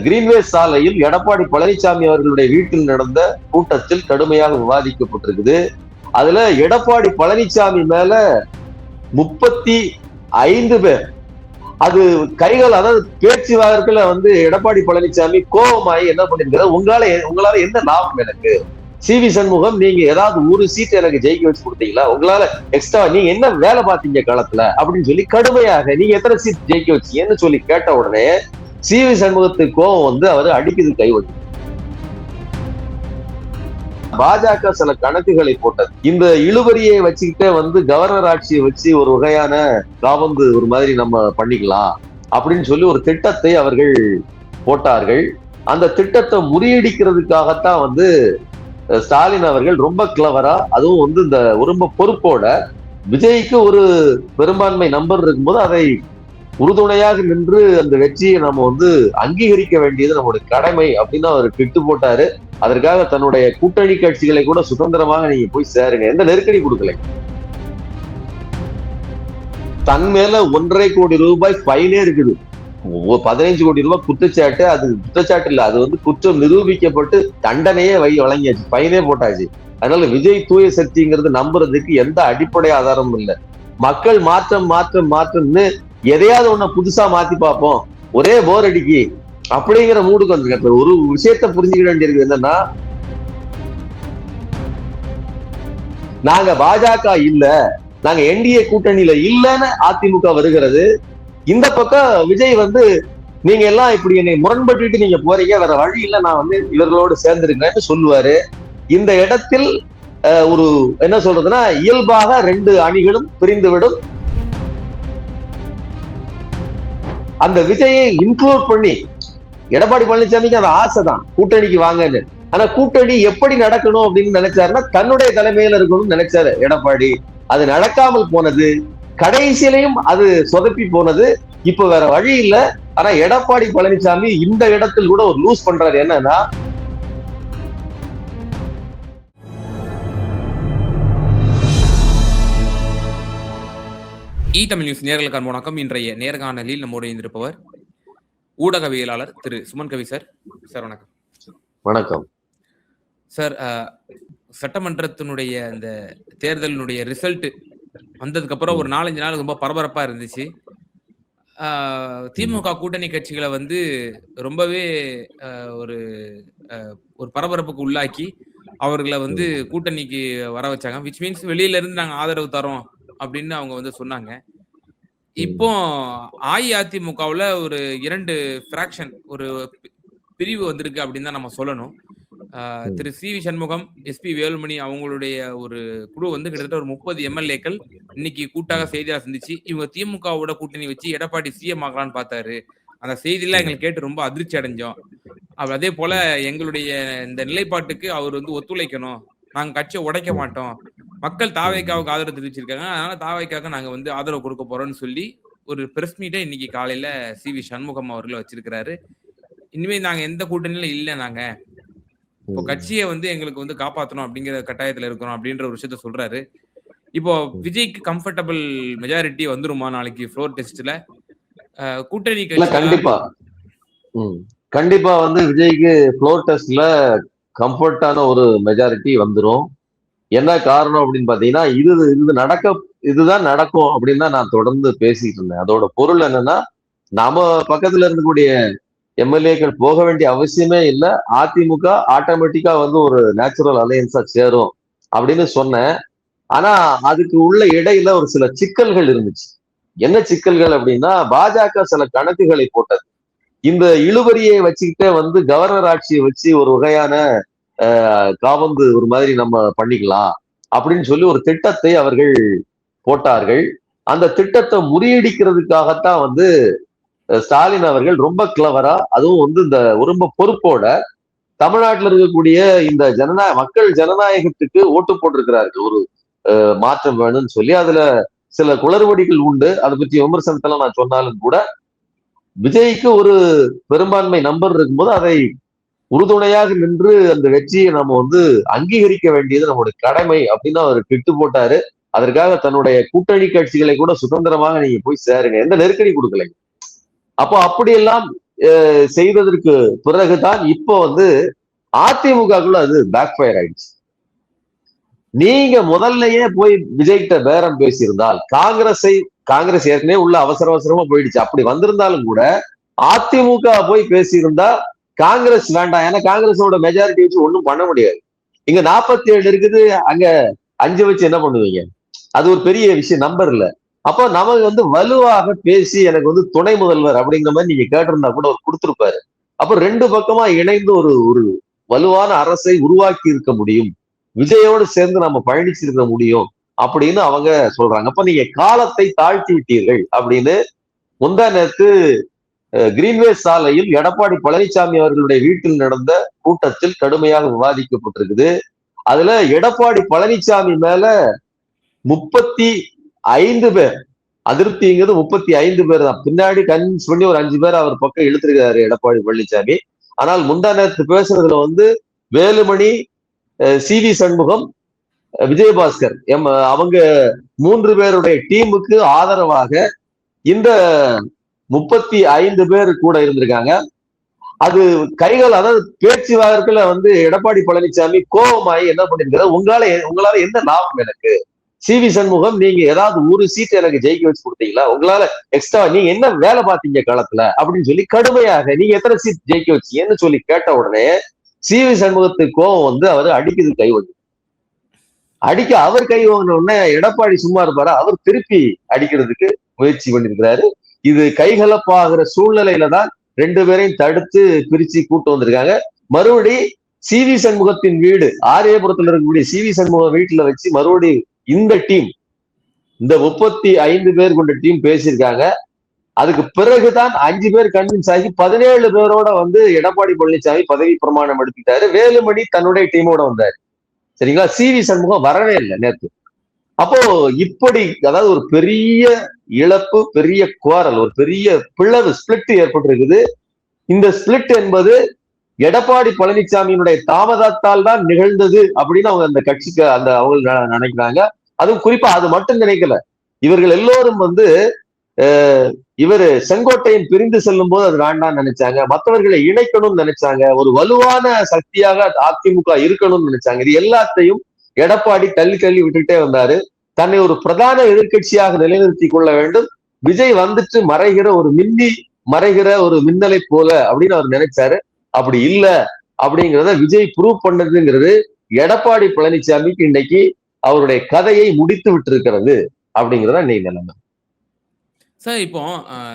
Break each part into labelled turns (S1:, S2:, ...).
S1: Greenway சாலையில் எடப்பாடி பழனிசாமி அவர்களுடைய வீட்டில் நடந்த கூட்டத்தில் கடுமையாக விவாதிக்கப்பட்டிருக்குது. அதுல எடப்பாடி பழனிசாமி மேல 35 பேர் அது கைகள், அதாவது பேச்சு வார்த்தையில எடப்பாடி பழனிசாமி கோபமாயி என்ன பண்ணிருக்கிறார், உங்களால என்ன லாபம் எனக்கு? சி.வி. சண்முகம், நீங்க ஏதாவது ஒரு சீட் எனக்கு ஜெயிக்க வச்சு கொடுத்தீங்களா? உங்களால எக்ஸ்ட்ரா நீங்க என்ன வேலை பார்த்தீங்க களத்துல அப்படின்னு சொல்லி கடுமையாக நீங்க எத்தனை சீட் ஜெயிக்க வச்சீங்கன்னு சொல்லி கேட்ட உடனே சி.வி. சண்முகத்துக்கு கோபம் அவரு அடிக்குது கைவச்சு. பாஜக சில கணக்குகளை போட்டது. இந்த இழுபறியை வச்சுக்கிட்டே கவர்னர் ஆட்சியை வச்சு ஒரு வகையான காபந்து ஒரு மாதிரி நம்ம பண்ணிக்கலாம் அப்படின்னு சொல்லி ஒரு திட்டத்தை அவர்கள் போட்டார்கள். அந்த திட்டத்தை முறியடிக்கிறதுக்காகத்தான் ஸ்டாலின் அவர்கள் ரொம்ப கிளவரா, அதுவும் இந்த ரொம்ப பொறுப்போட விஜய்க்கு ஒரு பெரும்பான்மை நம்பர் இருக்கும்போது அதை உறுதுணையாக நின்று அந்த வெற்றியை நம்ம அங்கீகரிக்க வேண்டியது நம்மளுடைய கடமை அப்படின்னு அவர் கிட்டு போட்டாரு. அதற்காக தன்னுடைய கூட்டணி கட்சிகளை கூட சுதந்திரமாக நீங்க போய் சேருங்க, எந்த நெருக்கடி கொடுக்கல. தன் மேல 1.5 கோடி ரூபாய் ஃபைனே இருக்குது. 15 கோடி ரூபாய் குற்றச்சாட்டு. அது குற்றச்சாட்டு இல்ல, அது குற்றம் நிரூபிக்கப்பட்டு தண்டனையே வழங்கியாச்சு, ஃபைனே போட்டாச்சு. அதனால விஜய் தூய சக்திங்கிறது நம்புறதுக்கு எந்த அடிப்படை ஆதாரமும் இல்லை. மக்கள் மாற்றம் மாற்றம் மாற்றம்னு எதையாவது ஒண்ணு புதுசா மாத்தி பார்ப்போம், ஒரே போர் அடிக்கி அப்படிங்கிற மூடுக்கு வந்து ஒரு விஷயத்த புரிஞ்சுக்க வேண்டியிருக்கு. என்னன்னா, நாங்க பாஜக இல்ல, நாங்க என்டிஏ கூட்டணியில இல்லன்னு அதிமுக வருகிறது. இந்த பக்கம் விஜய் நீங்க எல்லாம் இப்படி என்னை முரண்பட்டு நீங்க போறீங்க, வேற வழி இல்ல, நான் இவர்களோடு சேர்ந்திருக்கேன்னு சொல்லுவாரு. இந்த இடத்தில் ஒரு என்ன சொல்றதுன்னா, இயல்பாக 2 அணிகளும் பிரிந்துவிடும். அந்த விஜயை இன்க்ளூட் பண்ணி எடப்பாடி பழனிசாமிக்கு அந்த ஆசைதான் கூட்டணிக்கு வாங்கன்னு. ஆனா கூட்டணி எப்படி நடக்கணும் அப்படின்னு நினைச்சாருன்னா, தன்னுடைய தலைமையில இருக்கணும்னு நினைச்சாரு எடப்பாடி. அது நடக்காமல் போனது, கடைசியிலையும் அது சொதப்பி போனது. இப்ப வேற வழி இல்ல. ஆனா எடப்பாடி பழனிசாமி இந்த இடத்தில் கூட ஒரு லூஸ் பண்றாரு. என்னன்னா,
S2: தமிழ் நியூஸ் நேயர்களுக்கு வணக்கம். இன்றைய நேர்காணலில் நம்மோடு இருந்திருப்பவர் ஊடகவியலாளர் திரு சுமன் கவி சார். சார் வணக்கம்.
S1: வணக்கம்
S2: சார். சட்டமன்றத்தினுடைய இந்த தேர்தலினுடைய ரிசல்ட் வந்ததுக்கு அப்புறம் ஒரு 4-5 நாள் ரொம்ப பரபரப்பா இருந்துச்சு. திமுக கூட்டணி கட்சிகளை ரொம்பவே ஒரு பரபரப்புக்கு உள்ளாக்கி அவர்களை கூட்டணிக்கு வர வச்சாங்க. விச் மீன்ஸ் வெளியில இருந்து நாங்க ஆதரவு தரோம் அப்படின்னு அவங்க சொன்னாங்க. இப்போ அஇஅதிமுகவுல ஒரு 2 பிராக்ஷன், ஒரு பிரிவு வந்திருக்கு அப்படின்னு தான் நம்ம சொல்லணும். திரு சி.வி. சண்முகம், எஸ்.பி. வேலுமணி அவங்களுடைய ஒரு குழு கிட்டத்தட்ட ஒரு 30 எம்எல்ஏக்கள் இன்னைக்கு கூட்டாக செய்தியாளர் சந்திச்சு இவங்க திமுகவோட கூட்டணி வச்சு எடப்பாடி சிஎம் ஆகலான்னு பார்த்தாரு. அந்த செய்தியெல்லாம் எங்களுக்கு கேட்டு ரொம்ப அதிர்ச்சி அடைஞ்சோம். அதே போல எங்களுடைய இந்த நிலைப்பாட்டுக்கு அவர் ஒத்துழைக்கணும், நாங்க கட்சியை உடைக்க மாட்டோம், மக்கள் தாவேக்காவுக்கு ஆதரவு தெரிவிச்சிருக்காங்க, அதனால தாவேக்காக நாங்க ஆதரவு கொடுக்க போறோம்னு சொல்லி ஒரு பிரஸ் மீட்டை இன்னைக்கு காலையில சி.வி. சண்முகம் அவர்கள் வச்சிருக்கிறாரு. இனிமே நாங்க எந்த கூட்டணியில இல்ல, நாங்க இப்போ கட்சியை எங்களுக்கு காப்பாற்றணும் அப்படிங்கிற கட்டாயத்துல இருக்கிறோம் அப்படின்ற ஒரு விஷயத்த சொல்றாரு. இப்போ விஜய்க்கு கம்ஃபர்டபிள் மெஜாரிட்டி வந்துருமா நாளைக்கு ஃப்ளோர் டெஸ்ட்ல? கூட்டணி
S1: கண்டிப்பா கண்டிப்பா விஜய்க்கு ஃப்ளோர் டெஸ்ட்ல கம்ஃபர்டான ஒரு மெஜாரிட்டி வந்துரும். என்ன காரணம் அப்படின்னு பாத்தீங்கன்னா, இதுதான் நடக்கும் அப்படின்னு தான் நான் தொடர்ந்து பேசிட்டு இருந்தேன். அதோட பொருள் என்னன்னா, நம்ம பக்கத்துல இருக்கக்கூடிய எம்எல்ஏக்கள் போக வேண்டிய அவசியமே இல்லை, அதிமுக ஆட்டோமேட்டிக்கா ஒரு நேச்சுரல் அலையன்ஸா சேரும் அப்படின்னு சொன்னேன். ஆனா அதுக்கு உள்ள இடையில ஒரு சில சிக்கல்கள் இருந்துச்சு. என்ன சிக்கல்கள் அப்படின்னா, பாஜக சில கணக்குகளை போட்டது. இந்த இழுபறியை வச்சுக்கிட்டே கவர்னர் ஆட்சியை வச்சு ஒரு வகையான காபந்து ஒரு மாதிரி நம்ம பண்ணிக்கலாம் அப்படின்னு சொல்லி ஒரு திட்டத்தை அவர்கள் போட்டார்கள். அந்த திட்டத்தை முறியடிக்கிறதுக்காகத்தான் ஸ்டாலின் அவர்கள் ரொம்ப கிளவரா, அதுவும் இந்த ரொம்ப பொறுப்போட தமிழ்நாட்டில் இருக்கக்கூடிய இந்த மக்கள் ஜனநாயகத்துக்கு ஓட்டு போட்டிருக்கிறார்கள், ஒரு மாற்றம் வேணும்னு சொல்லி. அதுல சில குளறுபடிகள் உண்டு, அதை பற்றி விமர்சனத்தெல்லாம் நான் சொன்னாலும் கூட விஜய்க்கு ஒரு பெரும்பான்மை நம்பர் இருக்கும்போது அதை உறுதுணையாக நின்று அந்த வெற்றியை நம்ம அங்கீகரிக்க வேண்டியது நம்மளுடைய கடமை அப்படின்னு அவர் கிட்டு போட்டாரு. அதற்காக தன்னுடைய கூட்டணி கட்சிகளை கூட சுதந்திரமாக நீங்க போய் சேருங்க, எந்த நெருக்கடி கொடுக்கலைங்க. அப்போ அப்படியெல்லாம் செய்ததற்கு பிறகுதான் இப்போ வந்து அதிமுகக்குள்ள அது பேக் ஃபயர் ஆயிடுச்சு. நீங்க முதல்லயே போய் விஜய்கிட்ட பேரம் பேசியிருந்தால் காங்கிரஸ் ஏற்கனவே உள்ள அவசரமா போயிடுச்சு. அப்படி வந்திருந்தாலும் கூட அதிமுக போய் பேசியிருந்தா காங்கிரஸ் வேண்டாம், ஏன்னா காங்கிரஸோட மெஜாரிட்டி வச்சு ஒண்ணும் பண்ண முடியாது. இங்க 47 இருக்குது, அங்க 5 வச்சு என்ன பண்ணுவீங்க? அது ஒரு பெரிய விஷயம், நம்பர் இல்ல. அப்போ நமக்கு வந்து வலுவாக பேசி எனக்கு வந்து துணை முதல்வர் அப்படிங்கிற மாதிரி நீங்க கேட்டிருந்தா கூட அவர் கொடுத்திருப்பாரு. அப்ப 2 பக்கமா இணைந்து ஒரு ஒரு வலுவான அரசை உருவாக்கி இருக்க முடியும், விஜயோடு சேர்ந்து நம்ம பயணிச்சிருக்க முடியும் அப்படின்னு அவங்க சொல்றாங்க. அப்ப நீங்க காலத்தை தாழ்த்தி விட்டீர்கள் அப்படின்னு முந்தா நேரத்து கிரீன்வே சாலையில் எடப்பாடி பழனிசாமி அவர்களுடைய வீட்டில் நடந்த கூட்டத்தில் கடுமையாக விவாதிக்கப்பட்டிருக்குது. அதுல எடப்பாடி பழனிசாமி மேல 35 பேர், அதிருப்திங்கிறது 35 பேர் தான். பின்னாடி கன்வின்ஸ் பண்ணி ஒரு 5 பேர் அவர் பக்கம் இழுத்திருக்காரு எடப்பாடி பழனிசாமி. ஆனால் முந்தா நேரத்து பேசுறதுல வந்து வேலுமணி, சி.வி. சண்முகம், விஜயபாஸ்கர் அவங்க 3 பேருடைய டீமுக்கு ஆதரவாக இந்த 35 பேர் கூட இருந்திருக்காங்க. அது கைகள், அதாவது பேச்சுவார்த்தையில வந்து எடப்பாடி பழனிசாமி கோபமாயி என்ன பண்ணிருக்காரு, உங்களால என்ன லாபம் எனக்கு? சி.வி. சண்முகம், நீங்க ஏதாவது ஒரு சீட் எனக்கு ஜெயிக்க வச்சு கொடுத்தீங்களா? உங்களால எக்ஸ்ட்ரா நீங்க என்ன வேலை பார்த்தீங்க களத்துல அப்படின்னு சொல்லி கடுமையாக நீங்க எத்தனை சீட் ஜெயிக்க வச்சீங்கன்னு சொல்லி கேட்ட உடனே சி.வி. சண்முகத்துக்கு கோபம் வந்து அவர் அடிக்குது, கை அடிக்க அவர் கை வாங்கின உடனே எடப்பாடி சும்மா இருப்பாரு, அவர் திருப்பி அடிக்கிறதுக்கு முயற்சி பண்ணிருக்கிறாரு. இது கைகலப்பாகிற சூழ்நிலையில தான் 2 பேரையும் தடுத்து பிரிச்சு கூட்டு வந்திருக்காங்க. மறுபடி சி.வி. சண்முகத்தின் வீடு ஆரியபுரத்துல இருக்கக்கூடிய சி.வி. சண்முக வீட்டுல வச்சு மறுபடி இந்த 35 பேர் கொண்ட டீம் பேசியிருக்காங்க. அதுக்கு பிறகுதான் 5 பேர் கன்வின்ஸ் ஆகி 17 பேரோட வந்து எடப்பாடி பழனிசாமி பதவி பிரமாணம் எடுத்துட்டாரு. வேலுமணி தன்னுடைய டீமோட வந்தாரு. சரிங்களா? சி.வி. சண்முகம் வரவே இல்லை நேற்று. அப்போ இப்படி, அதாவது ஒரு பெரிய இழப்பு, பெரிய குவாரல், ஒரு பெரிய பிளவு, ஸ்பிளிட் ஏற்பட்டிருக்குது. இந்த ஸ்பிளிட் என்பது எடப்பாடி பழனிசாமியினுடைய தாமதத்தால் தான் நிகழ்ந்தது அப்படின்னு அவங்க அந்த கட்சிக்கு அவங்க நினைக்கிறாங்க. அதுவும் குறிப்பா அது மட்டும் நினைக்கல, இவர்கள் எல்லோரும் வந்து இவரு செங்கோட்டையன் பிரிந்து செல்லும் போது அது வேண்டாம்னு நினைச்சாங்க, மற்றவர்களை இணைக்கணும்னு நினைச்சாங்க, ஒரு வலுவான சக்தியாக அதிமுக இருக்கணும்னு நினைச்சாங்க. இது எல்லாத்தையும் எடப்பாடி தள்ளி விட்டுட்டே வந்தாரு. தன்னை ஒரு பிரதான எதிர்கட்சியாக நிலைநிறுத்தி கொள்ள வேண்டும், விஜய் வந்துட்டு மறைகிற ஒரு மின்னலை போல அப்படின்னு அவர் நினைச்சாரு. அப்படி இல்ல அப்படிங்கிறத விஜய் ப்ரூவ் பண்ணதுங்கிறது எடப்பாடி பழனிசாமிக்கு இன்னைக்கு அவருடைய கதையை முடித்து விட்டு இருக்கிறது அப்படிங்கிறத இன்னைக்கு நிலைமை.
S2: சார், இப்போ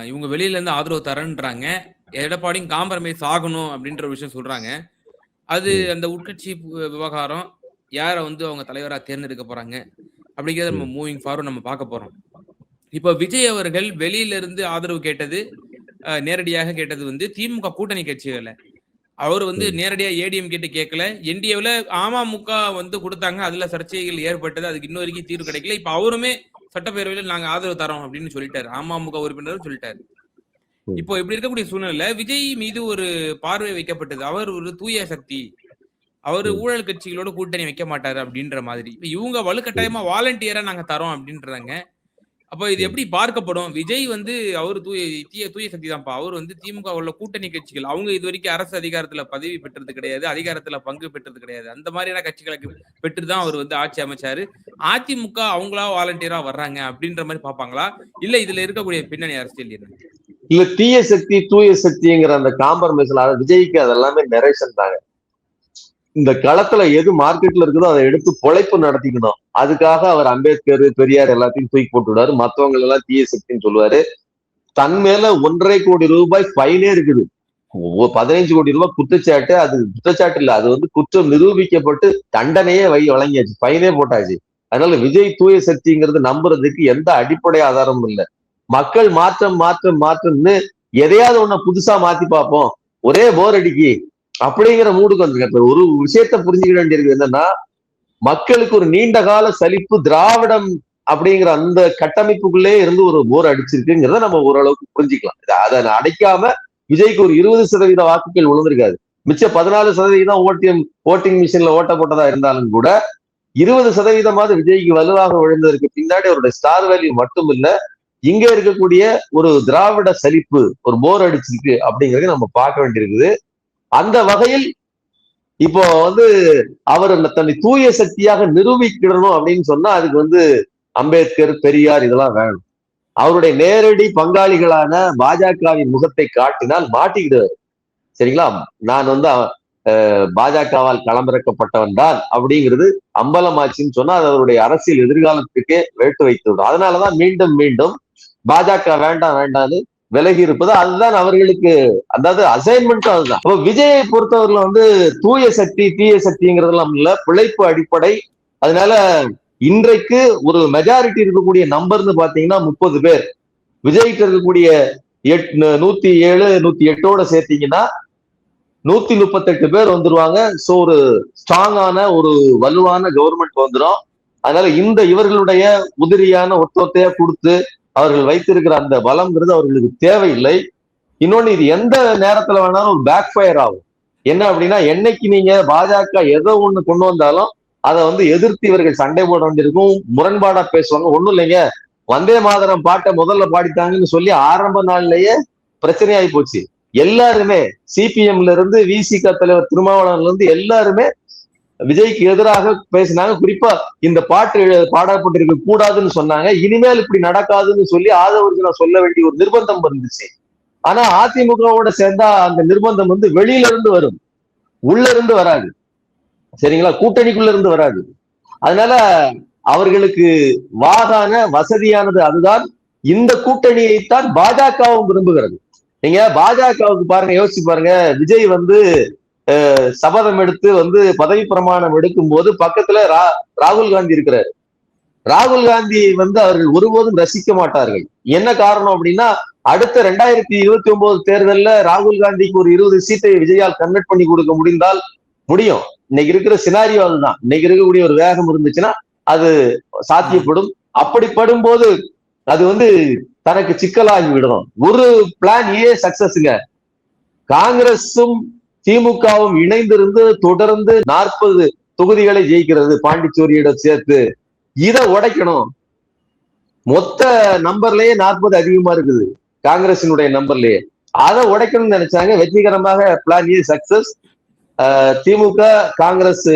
S2: இவங்க வெளியில இருந்து ஆதரவு தரேன்றாங்க, எடப்பாடியும் காம்ப்ரமைஸ் ஆகணும் அப்படின்ற ஒரு விஷயம் சொல்றாங்க. அது அந்த உட்கட்சி விவகாரம், யாரை வந்து அவங்க தலைவராக தேர்ந்தெடுக்க போறாங்க அப்படிங்கிறத நம்ம மூவிங் ஃபார்வர்ட் நம்ம பார்க்க போறோம். இப்போ விஜய் அவர்கள் வெளியில இருந்து ஆதரவு கேட்டது, நேரடியாக கேட்டது வந்து திமுக கூட்டணி கட்சிகளை. அவர் வந்து நேரடியா ஏடிஎம் கேட்டு கேட்கல. என்டிஏவில் அமமுக வந்து கொடுத்தாங்க, அதுல சர்ச்சைகள் ஏற்பட்டது, அதுக்கு இன்ன வரைக்கும் தீர்வு கிடைக்கல. இப்ப அவருமே சட்டப்பேரவையில் நாங்க ஆதரவு தரோம் அப்படின்னு சொல்லிட்டாரு, அமமுக உறுப்பினரும் சொல்லிட்டாரு. இப்போ இப்படி இருக்கக்கூடிய சூழ்நிலை விஜய் மீது ஒரு பார்வை வைக்கப்பட்டது, அவர் ஒரு தூய சக்தி, அவர் ஊழல் கட்சிகளோட கூட்டணி வைக்க மாட்டாரு அப்படின்ற மாதிரி. இப்ப இவங்க வலுக்கட்டாயமா வாலண்டியரா நாங்க தரோம் அப்படின்றாங்க. அப்ப இது எப்படி பார்க்கப்படும்? விஜய் வந்து அவர் தூய சக்தி தான்ப்பா, அவர் வந்து திமுக உள்ள கூட்டணி கட்சிகள், அவங்க இது வரைக்கும் அரசு அதிகாரத்துல பதவி பெற்றது கிடையாது, அதிகாரத்துல பங்கு பெற்றது கிடையாது, அந்த மாதிரியான கட்சிகளுக்கு பெற்றுதான் அவர் வந்து ஆட்சி அமைச்சாரு. அதிமுக அவங்களா வாலண்டியரா வர்றாங்க அப்படின்ற மாதிரி பார்ப்பாங்களா, இல்ல இதுல இருக்கக்கூடிய பின்னணி அரசியல் என்ன?
S1: இல்ல, தீய சக்தி தூய சக்திங்கிற அந்த காம்ப்ரமைஸ்ல விஜய்க்கு அதெல்லாமே நரேஷன் தாங்க. இந்த களத்துல எது மார்க்கெட்ல இருக்குதோ அதை எடுத்து பொழைப்பு நடத்திக்கணும். அதுக்காக அவர் அம்பேத்கர், பெரியார் எல்லாத்தையும் தூக்கி போட்டு விடாரு, மத்தவங்க எல்லாம் தீய சக்தின்னு சொல்லுவாரு. தன் மேல 1.5 கோடி ரூபாய் ஃபைனே இருக்குது, 15 கோடி ரூபாய் குற்றச்சாட்டு. அது குற்றச்சாட்டு இல்ல, அது வந்து குற்றம் நிரூபிக்கப்பட்டு தண்டனையே வழங்கியாச்சு, ஃபைனே போட்டாச்சு. அதனால விஜய் தூய சக்திங்கிறது நம்புறதுக்கு எந்த அடிப்படை ஆதாரமும் இல்லை. மக்கள் மாற்றம்னு எதையாவது ஒண்ணு புதுசா மாத்தி பார்ப்போம், ஒரே போர் அடிக்கி அப்படிங்கிற மூடுக்கு வந்து ஒரு விஷயத்த புரிஞ்சுக்க வேண்டியிருக்கு. என்னன்னா, மக்களுக்கு ஒரு நீண்ட கால சலிப்பு திராவிடம் அப்படிங்கிற அந்த கட்டமைப்புக்குள்ளே இருந்து ஒரு போர் அடிச்சிருக்குங்கிறத நம்ம ஓரளவுக்கு புரிஞ்சுக்கலாம். அதை அடைக்காம விஜய்க்கு ஒரு 20% வாக்குகள் விழுந்திருக்காது, மிச்சம் 14% ஓட்டிங் மிஷின்ல ஓட்ட போட்டதா இருந்தாலும் கூட 20% விஜய்க்கு வலுவாக விழுந்ததற்கு பின்னாடி அவருடைய ஸ்டார் வேல்யூ மட்டும் இல்ல, இங்க இருக்கக்கூடிய ஒரு திராவிட சலிப்பு, ஒரு போர் அடிச்சிருக்கு அப்படிங்கறத நம்ம பார்க்க வேண்டியிருக்குது. அந்த வகையில் இப்போ வந்து அவர் தன்னை தூய சக்தியாக நிரூபிக்கிடணும் அப்படின்னு சொன்னா அதுக்கு வந்து அம்பேத்கர், பெரியார் இதெல்லாம் வேணும். அவருடைய நேரடி பங்காளிகளான பாஜகவின் முகத்தை காட்டினால் மாட்டிக்கிடுவார். சரிங்களா? நான் வந்து பாஜகவால் களமிறக்கப்பட்டவன் தான் அப்படிங்கிறது அம்பலமாச்சுன்னு சொன்னா அது அவருடைய அரசியல் எதிர்காலத்துக்கே வேட்டு வைத்து விடும். அதனாலதான் மீண்டும் மீண்டும் பாஜக வேண்டாம் வேண்டாம்னு விலகி இருப்பது. அதுதான் அவர்களுக்கு, அதாவது அசைன்மெண்ட்டும் அதுதான். அப்போ விஜயை பொறுத்தவரையில வந்து தூய சக்தி தீய சக்திங்கிறதெல்லாம் இல்ல, பிழைப்பு அடிப்படை. அதனால இன்றைக்கு ஒரு மெஜாரிட்டி இருக்கக்கூடிய நம்பர்னு பாத்தீங்கன்னா 30 பேர். விஜய்க்கு இருக்கக்கூடிய 107 108ஓட சேர்த்தீங்கன்னா 138 பேர் வந்துருவாங்க. சோ ஒரு ஸ்ட்ராங்கான ஒரு வலுவான கவர்மெண்ட் வந்துடும். அதனால இந்த இவர்களுடைய உதிரியான ஒத்தொத்தையா கொடுத்து அவர்கள் வைத்திருக்கிற அந்த பலம்ங்கிறது அவர்களுக்கு தேவையில்லை. இன்னொன்னு, இது எந்த நேரத்துல வேணாலும் ஒரு பேக் ஃபயர் ஆகும். என்ன அப்படின்னா, என்னைக்கு நீங்க பாஜக ஏதோ ஒண்ணு கொண்டு வந்தாலும் அதை வந்து எதிர்த்து இவர்கள் சண்டை போட வேண்டியிருக்கும், முரண்பாடா பேசுவாங்க. ஒண்ணும் இல்லைங்க, வந்தே மாதரம் பாட்டை முதல்ல பாடித்தாங்கன்னு சொல்லி ஆரம்ப நாள்லயே பிரச்சனையாகி போச்சு. எல்லாருமே சிபிஎம்ல இருந்து விசிக தலைவர் திருமாவளவன்ல இருந்து எல்லாருமே விஜய்க்கு எதிராக பேசினாங்க. குறிப்பா இந்த பாட்டு பாடப்பட்டிருக்க கூடாதுன்னு சொன்னாங்க. இனிமேல் இப்படி நடக்காதுன்னு சொல்லி ஆதவர்ஜுனா சொல்ல வேண்டிய ஒரு நிர்பந்தம் இருந்துச்சு. ஆனா அதிமுகவோட சேர்ந்தா அந்த நிர்பந்தம் வந்து வெளியில இருந்து வரும், உள்ள இருந்து வராது. சரிங்களா? கூட்டணிக்குள்ள இருந்து வராது. அதனால அவர்களுக்கு வாகான வசதியானது அதுதான். இந்த கூட்டணியைத்தான் பாஜகவும் விரும்புகிறது. நீங்க பாஜகவுக்கு பாருங்க, யோசிச்சு பாருங்க. விஜய் வந்து சபதம் எடுத்து வந்து பதவி பிரமாணம் எடுக்கும் போது பக்கத்துல ராகுல் காந்தி இருக்கிறார். ராகுல் காந்தி வந்து அவர்கள் ஒருபோதும் ரசிக்க மாட்டார்கள். என்ன காரணம் அப்படின்னா, அடுத்த 2029 தேர்தல்ல ராகுல் காந்திக்கு ஒரு 20 சீட்டை விஜயால் கன்வெர்ட் பண்ணி கொடுக்க முடிந்தால் முடியும். இன்னைக்கு இருக்கிற சினாரியோ அதுதான். இன்னைக்கு இருக்கக்கூடிய ஒரு வேகம் இருந்துச்சுன்னா அது சாத்தியப்படும். அப்படிப்படும் போது அது வந்து தனக்கு சிக்கலாகி விடும். ஒரு பிளான் ஏ சக்சஸ்ங்க. காங்கிரஸும் திமுகவும் இணைந்திருந்து தொடர்ந்து 40 தொகுதிகளை ஜெயிக்கிறது, பாண்டிச்சேரியோட சேர்த்து. இதை உடைக்கணும். மொத்த நம்பர்லயே 40 அதிகமா இருக்குது காங்கிரசினுடைய நம்பர்லயே. அதை உடைக்கணும்னு நினைச்சாங்க. வெற்றிகரமாக பிளான் ஏ சக்சஸ். திமுக காங்கிரஸ்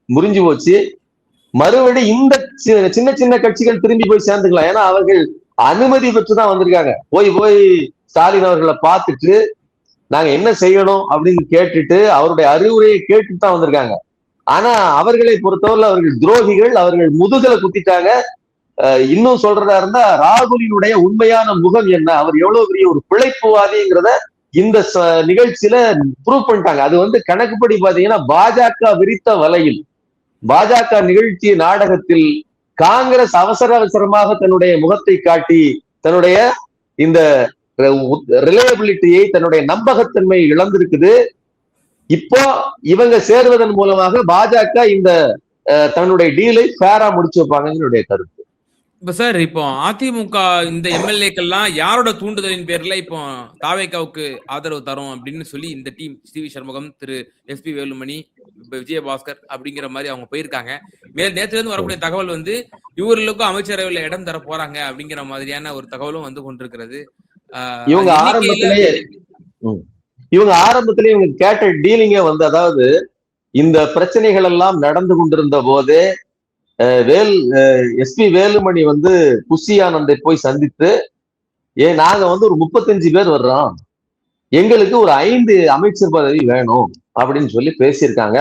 S1: முறிஞ்சு போச்சு. மறுபடி இந்த சின்ன சின்ன கட்சிகள் திரும்பி போய் சேர்ந்துக்கலாம். ஏன்னா அவர்கள் அனுமதி பெற்றுதான் வந்திருக்காங்க. போய் ஸ்டாலின் அவர்களை பார்த்துட்டு நாங்க என்ன செய்யணும் அப்படின்னு கேட்டுட்டு அவருடைய அறிவுரையை கேட்டுட்டு தான் வந்திருக்காங்க. ஆனா அவர்களை பொறுத்தவரை அவர்கள் துரோகிகள். அவர்கள் முதுகலை குத்திட்டாங்க. இன்னும் சொல்றதா இருந்தா, ராகுலினுடைய உண்மையான முகம் என்ன, அவர் எவ்வளவு பெரிய ஒரு பிழைப்புவாதிங்கிறத இந்த நிகழ்ச்சியில ப்ரூவ் பண்ணிட்டாங்க. அது வந்து கணக்குப்படி பாத்தீங்கன்னா பாஜக விரித்த வலையில், பாஜக நிகழ்ச்சி நாடகத்தில் காங்கிரஸ் அவசர அவசரமாக தன்னுடைய முகத்தை காட்டி தன்னுடைய இந்த ரிலையபிலிட்டியை, தன்னுடைய நம்பகத்தன்மை இழந்திருக்குது. இப்போ இவங்க சேர்வதன் மூலமாக பாஜக இந்த தன்னுடைய டீலை ஃபேரா முடிச்சு வைப்பாங்க கருத்து.
S2: இப்ப சார், இப்போ அதிமுக இந்த எம்எல்ஏக்கள்லாம் யாரோட தூண்டுதலின் பேர்ல இப்போ தாவேகாவுக்கு ஆதரவு தரும் அப்படின்னு சொல்லி இந்த டீம் சி.வி. சண்முகம், திரு எஸ்.பி. வேலுமணி, விஜயபாஸ்கர் அப்படிங்கிற மாதிரி அவங்க போயிருக்காங்க. நேத்துல இருந்து வரக்கூடிய தகவல் வந்து இவர்களுக்கும் அமைச்சரவையில் இடம் தர போறாங்க அப்படிங்கிற மாதிரியான ஒரு தகவலும் வந்து கொண்டிருக்கிறது.
S1: இவங்க ஆரம்பத்திலேயே இவங்க கேட்ட டீலிங்க வந்து, அதாவது இந்த பிரச்சனைகள் எல்லாம் நடந்து கொண்டிருந்த போதே எஸ்.பி. வேலுமணி வந்து புஷி ஆனந்தை போய் சந்தித்து, நாங்க வந்து ஒரு 35 பேர் வர்றோம், எங்களுக்கு ஒரு 5 அமைச்சர் பதவி வேணும் அப்படின்னு சொல்லி பேசியிருக்காங்க.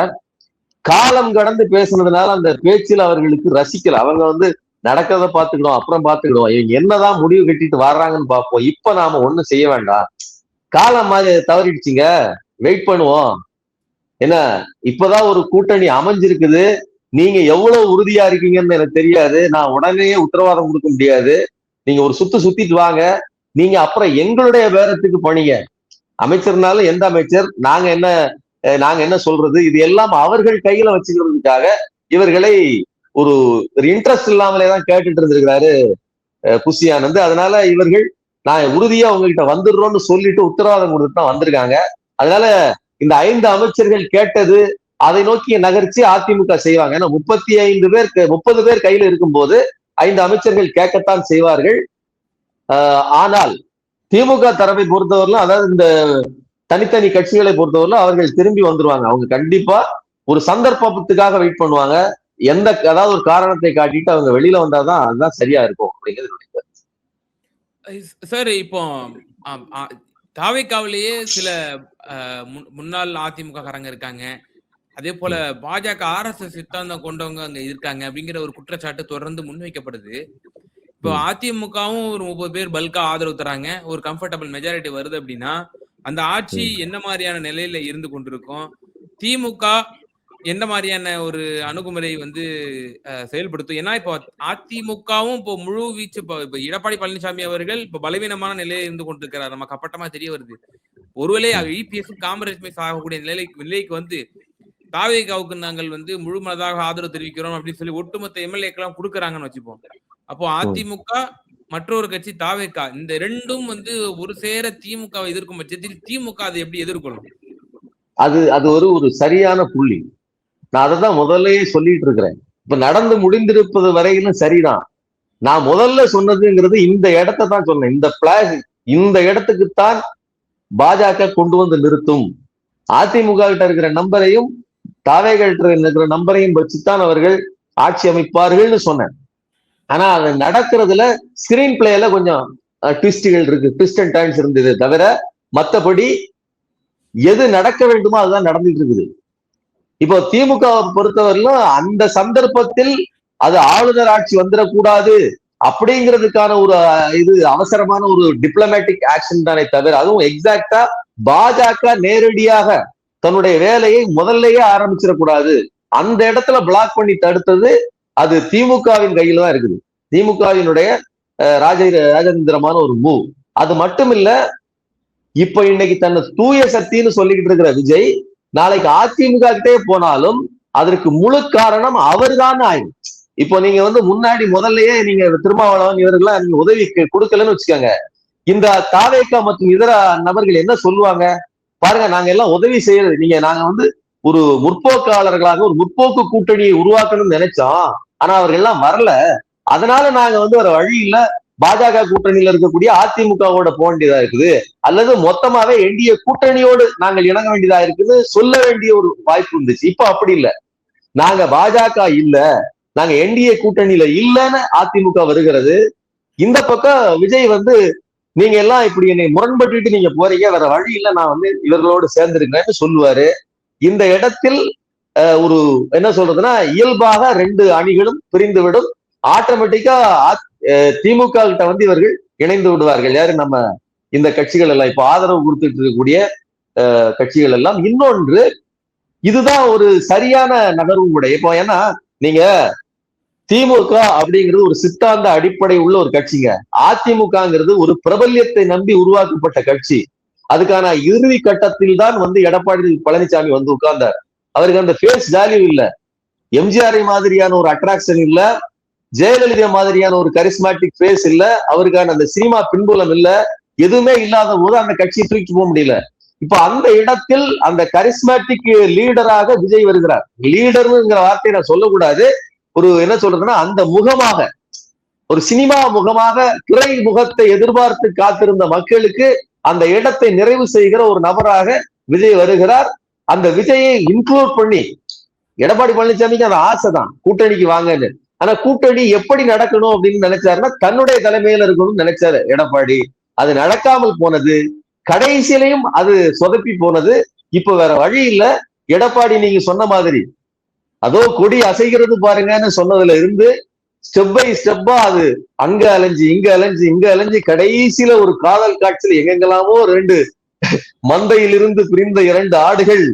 S1: காலம் கடந்து பேசுனதுனால அந்த பேச்சில் அவர்களுக்கு ரசிக்கல. அவங்க வந்து நடக்கிறத பாத்துக்கிடும், அப்புறம் பாத்துக்கிடும், இவங்க என்னதான் முடிவு கட்டிட்டு வர்றாங்கன்னு பார்ப்போம், இப்ப நாம ஒண்ணும் செய்ய வேண்டாம், காலம் மாதிரி தவறிடுச்சுங்க, வெயிட் பண்ணுவோம், என்ன இப்பதான் ஒரு கூட்டணி அமைஞ்சிருக்குது, நீங்க எவ்வளவு உறுதியா இருக்கீங்கன்னு எனக்கு தெரியாது, நான் உடனே உத்தரவாதம் கொடுக்க முடியாது, நீங்க ஒரு சுத்திட்டு வாங்க, நீங்க அப்புறம் எங்களுடைய பேரத்துக்கு பணிங்க, அமைச்சர்னாலும் எந்த அமைச்சர், நாங்க என்ன சொல்றது, இது எல்லாம் அவர்கள் கையில வச்சுக்கிறதுக்காக இவர்களை ஒரு இன்ட்ரெஸ்ட் இல்லாமலேதான் கேட்டுட்டு இருந்திருக்கிறாரு புஷி ஆனந்த். அதனால இவர்கள் நான் உறுதியா உங்ககிட்ட வந்துடுறோம்னு சொல்லிட்டு உத்தரவாதம் கொடுத்து தான் வந்திருக்காங்க. அதனால இந்த 5 அமைச்சர்கள் கேட்டது அதை நோக்கி நகர்ச்சி அதிமுக செய்வாங்க. ஏன்னா 30 பேர் கையில இருக்கும் போது 5 அமைச்சர்கள் கேட்கத்தான் செய்வார்கள். ஆனால் திமுக தரப்பை பொறுத்தவரையிலும், அதாவது இந்த தனித்தனி கட்சிகளை பொறுத்தவரையிலும் அவர்கள் திரும்பி வந்துருவாங்க. அவங்க கண்டிப்பா ஒரு சந்தர்ப்பத்துக்காக வெயிட் பண்ணுவாங்க. அதாவது ஒரு காரணத்தை காட்டிட்டு அவங்க வெளியில வந்தாதான் அதுதான் சரியா இருக்கும் அப்படிங்கிறது.
S2: சார் இப்போ தாவேக்காவிலேயே சில முன்னாள் அதிமுக காரங்க இருக்காங்க. அதே போல பாஜக RSS சித்தாந்தம் கொண்டவங்க அங்க இருக்காங்க அப்படிங்கிற ஒரு குற்றச்சாட்டு தொடர்ந்து முன்வைக்கப்படுது. இப்போ அதிமுகவும் ஒரு 30 பேர் பல்கா ஆதரவு தராங்க, ஒரு கம்ஃபர்டபிள் மெஜாரிட்டி வருது அப்படின்னா அந்த ஆட்சி என்ன மாதிரியான நிலையில இருந்து கொண்டிருக்கும்? திமுக எந்த மாதிரியான ஒரு அணுகுமுறை வந்து செயல்படுத்தும்? ஏன்னா இப்போ அதிமுகவும் இப்போ முழு வீச்சு இப்போ எடப்பாடி பழனிசாமி அவர்கள் இப்போ பலவீனமான நிலையில இருந்து கொண்டிருக்கிறார். நமக்கு அப்பட்டமா தெரிய வருது. ஒருவேளை EPS காங்கிரஸ் ஆகக்கூடிய நிலைக்கு வந்து தாவேகாவுக்கு நாங்கள் வந்து முழுமனதாக ஆதரவு தெரிவிக்கிறோம் அப்படின்னு சொல்லி ஒட்டுமொத்த எம்எல்ஏக்கெல்லாம் கொடுக்குறாங்கன்னு வச்சுப்போம். அப்போ அதிமுக மற்றொரு கட்சி தாவேகா இந்த ரெண்டும் வந்து ஒரு சேர திமுகவை எதிர்க்கும் பட்சத்தில் திமுக அதை எப்படி எதிர்கொள்ளும்?
S1: அது ஒரு சரியான புள்ளி. நான் அதை தான் முதல்லயே சொல்லிட்டு இருக்கிறேன். இப்ப நடந்து முடிந்திருப்பது வரையிலும் சரிதான். நான் முதல்ல சொன்னதுங்கிறது இந்த இடத்தை தான் சொன்னேன். இந்த இடத்துக்குத்தான் பாஜக கொண்டு வந்து நிறுத்தும். அதிமுக கிட்ட இருக்கிற நம்பரையும் தாவேகா கிட்ட இருக்கிற நம்பரையும் வச்சுத்தான் அவர்கள் ஆட்சி அமைப்பார்கள்னு சொன்னேன். ஆனா அது நடக்கிறதுல ஸ்கிரீன் பிளேல கொஞ்சம் ட்விஸ்டுகள் இருக்கு, ட்விஸ்ட் அண்ட் டர்ன்ஸ் இருந்தது தவிர மற்றபடி எது நடக்க வேண்டுமோ அதுதான் நடந்துட்டு இருக்குது. இப்போ திமுக பொறுத்தவரையிலும் அந்த சந்தர்ப்பத்தில் அது ஆளுநர் ஆட்சி வந்துடக்கூடாது அப்படிங்கிறதுக்கான ஒரு அவசரமான ஒரு டிப்ளமேட்டிக் ஆக்ஷன் தானே தவிர, அதுவும் எக்ஸாக்டா பாஜக நேரடியாக தன்னுடைய வேலையை முதல்லயே ஆரம்பிச்சிடக்கூடாது. அந்த இடத்துல பிளாக் பண்ணி தடுத்தது அது திமுகவின் கையில தான் இருக்குது. திமுகவினுடைய ராஜதந்திரமான ஒரு மூவ். அது மட்டும் இல்ல, இப்ப இன்னைக்கு தன்னை தூய சக்தின்னு சொல்லிக்கிட்டு இருக்கிற விஜய் நாளைக்கு அதிமுக கிட்டே போனாலும் அதற்கு முழு காரணம் அவர்தான் ஆயும். இப்போ நீங்க வந்து முன்னாடி முதல்லயே நீங்க திருமாவளவன் இவர்கள்லாம் நீங்க உதவி கொடுக்கலன்னு வச்சுக்கோங்க, இந்த தாவேகா மற்றும் இதர நபர்கள் என்ன சொல்லுவாங்க பாருங்க, நாங்க எல்லாம் உதவி செய்யறது நாங்க வந்து ஒரு முற்போக்காளர்களாக ஒரு முற்போக்கு கூட்டணியை உருவாக்கணும்னு நினைச்சோம். ஆனா அவர்கள் எல்லாம் வரல. அதனால நாங்க வந்து ஒரு வழி இல்ல பாஜக கூட்டணியில இருக்கக்கூடிய அதிமுகவோட போக வேண்டியதா இருக்குது, அல்லது மொத்தமாவே என்டிஏ கூட்டணியோடு நாங்கள் இணங்க வேண்டியதா இருக்குன்னு சொல்ல வேண்டிய ஒரு வாய்ப்பு இருந்துச்சு. இப்ப அப்படி இல்லை. நாங்க பாஜக இல்ல, நாங்க என்டிஏ கூட்டணியில இல்லைன்னு அதிமுக வருகிறது. இந்த பக்கம் விஜய் வந்து நீங்க எல்லாம் இப்படி என்னை முரண்பட்டு நீங்க போறீங்க, வேற வழி இல்ல, நான் வந்து இவர்களோடு சேர்ந்திருக்கிறேன்னு சொல்லுவாரு. இந்த இடத்தில் ஒரு என்ன சொல்றதுன்னா, இயல்பாக ரெண்டு அணிகளும் பிரிந்துவிடும். ஆட்டோமேட்டிக்கா திமுக கிட்ட வந்து இவர்கள் இணைந்து விடுவார்கள். யாரு? நம்ம இந்த கட்சிகள் எல்லாம், இப்ப ஆதரவு கொடுத்துட்டு இருக்கக்கூடிய கட்சிகள் எல்லாம். இன்னொன்று, இதுதான் ஒரு சரியான நகர்வு கூட. இப்போ ஏன்னா நீங்க திமுக அப்படிங்கிறது ஒரு சித்தாந்த அடிப்படை உள்ள ஒரு கட்சிங்க. அதிமுகங்கிறது ஒரு பிரபல்யத்தை நம்பி உருவாக்கப்பட்ட கட்சி. அதுக்கான இறுதி கட்டத்தில் தான் வந்து எடப்பாடி பழனிசாமி வந்து உட்கார்ந்தார். அவருக்கு அந்த ஃபேஸ் வேல்யூ இல்ல, எம்ஜிஆர் மாதிரியான ஒரு அட்ராக்ஷன் இல்ல, ஜெயலலிதா மாதிரியான ஒரு கரிஸ்மாட்டிக் ஃபேஸ் இல்ல, அவருக்கான அந்த சினிமா பின்புலம் இல்ல, எதுவுமே இல்லாத போது அந்த கட்சியை தூக்கி போக முடியல. இப்ப அந்த இடத்தில் அந்த கரிஸ்மாட்டிக் லீடராக விஜய் வருகிறார். லீடருங்கிற வார்த்தையை நான் சொல்லக்கூடாது, ஒரு என்ன சொல்றதுன்னா அந்த முகமாக, ஒரு சினிமா முகமாக, திரை முகத்தை எதிர்பார்த்து காத்திருந்த மக்களுக்கு அந்த இடத்தை நிறைவு செய்கிற ஒரு நபராக விஜய் வருகிறார். அந்த விஜயை இன்க்ளூட் பண்ணி எடப்பாடி பழனிசாமிக்கு அந்த ஆசை தான் கூட்டணிக்கு வாங்கன்னு. ஆனா கூட்டணி எப்படி நடக்கணும் அப்படின்னு நினைச்சாருன்னா தன்னுடைய தலைமையில இருக்கணும்னு நினைச்சாரு எடப்பாடி. அது நடக்காமல் போனது, கடைசியிலையும் அது சொதப்பி போனது. இப்ப வேற வழி இல்ல. எடப்பாடி நீங்க சொன்ன மாதிரி அதோ கொடி அசைகிறது பாருங்கன்னு சொன்னதுல இருந்து ஸ்டெப் பை ஸ்டெப்பா அது அங்க அலைஞ்சு இங்க அலைஞ்சு இங்க அலைஞ்சு கடைசியில ஒரு காதல் காட்சியில் எங்கெங்கெல்லாமோ ரெண்டு மந்தையிலிருந்து பிரிந்த இரண்டு ஆடுகள்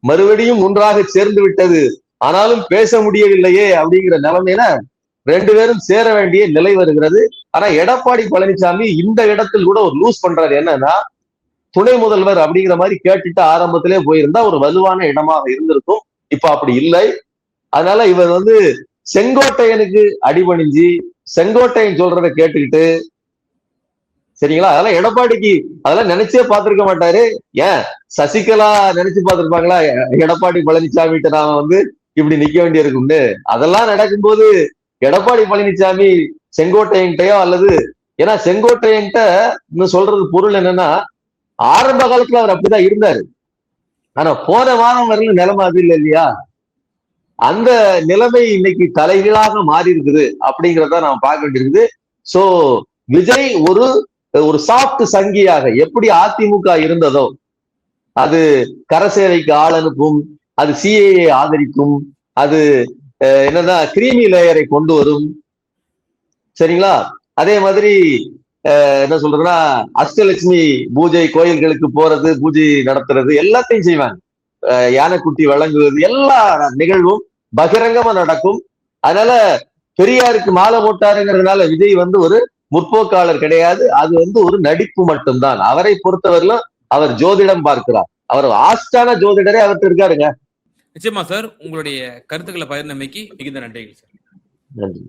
S1: மறுபடியும் ஒன்றாக சேர்ந்து விட்டது, ஆனாலும் பேச முடியவில்லையே அப்படிங்கிற நிலைமையில ரெண்டு பேரும் சேர வேண்டிய நிலை வருகிறது. ஆனா எடப்பாடி பழனிசாமி இந்த இடத்தில் கூட ஒரு லூஸ் பண்றாரு. என்னன்னா, துணை முதல்வர் அப்படிங்கிற மாதிரி கேட்டுட்டு ஆரம்பத்திலே போயிருந்தா ஒரு வலுவான இடமாக இருந்திருக்கும். இப்ப அப்படி இல்லை. அதனால இவர் வந்து செங்கோட்டையனுக்கு அடிபணிஞ்சு செங்கோட்டையன் சொல்றதை கேட்டுக்கிட்டு, சரிங்களா, அதெல்லாம் எடப்பாடிக்கு அதெல்லாம் நினைச்சே பார்த்திருக்க மாட்டாரு. ஏன் சசிகலா நினைச்சு பார்த்திருப்பாங்களா எடப்பாடி பழனிசாமி கிட்ட நாம வந்து இப்படி நிக்க வேண்டிய இருக்கும்னு? அதெல்லாம் நடக்கும்போது எடப்பாடி பழனிசாமி செங்கோட்டையன்கிட்டயோ அல்லது ஏன்னா செங்கோட்டையன்ட்ட சொல்றது பொருள் என்னன்னா, ஆரம்ப காலத்துல அவர் அப்படிதான் இருந்தாரு. ஆனா போன வாரம் வரையிலும் நிலைமை அது இல்லை இல்லையா? அந்த நிலைமை இன்னைக்கு தலைகீழாக மாறி இருக்குது அப்படிங்கிறத நாம் பார்க்க வேண்டியிருக்குது. சோ விஜய் ஒரு ஒரு சாஃப்ட் சங்கியாக எப்படி அதிமுக இருந்ததோ, அது கரசேவைக்கு ஆள் அனுப்பும், அது சிஏஏ ஆதரிக்கும், அது என்னன்னா கிரீமி லேயரை கொண்டு வரும், சரிங்களா? அதே மாதிரி என்ன சொல்றதுன்னா அஷ்டலட்சுமி பூஜை கோயில்களுக்கு போறது, பூஜை நடத்துறது எல்லாத்தையும் செய்வாங்க. யானைக்குட்டி வழங்குவது எல்லா நிகழ்வும் பகிரங்கமா நடக்கும். அதனால பெரியாருக்கு மாலை போட்டாருங்கிறதுனால விஜய் ஒரு முற்போக்காளர் கிடையாது. அது ஒரு நடிப்பு மட்டும்தான். அவரை பொறுத்தவரையிலும் அவர் ஜோதிடம் பார்க்கிறார். அவர் ஆஸ்தான ஜோதிடரே அவர்கிட்ட இருக்காருங்க.
S2: நிச்சயமா சார். உங்களுடைய கருத்துக்களை பகிர்ந்தமைக்கு மிகுந்த நன்றிகள் சார்.
S1: நன்றி.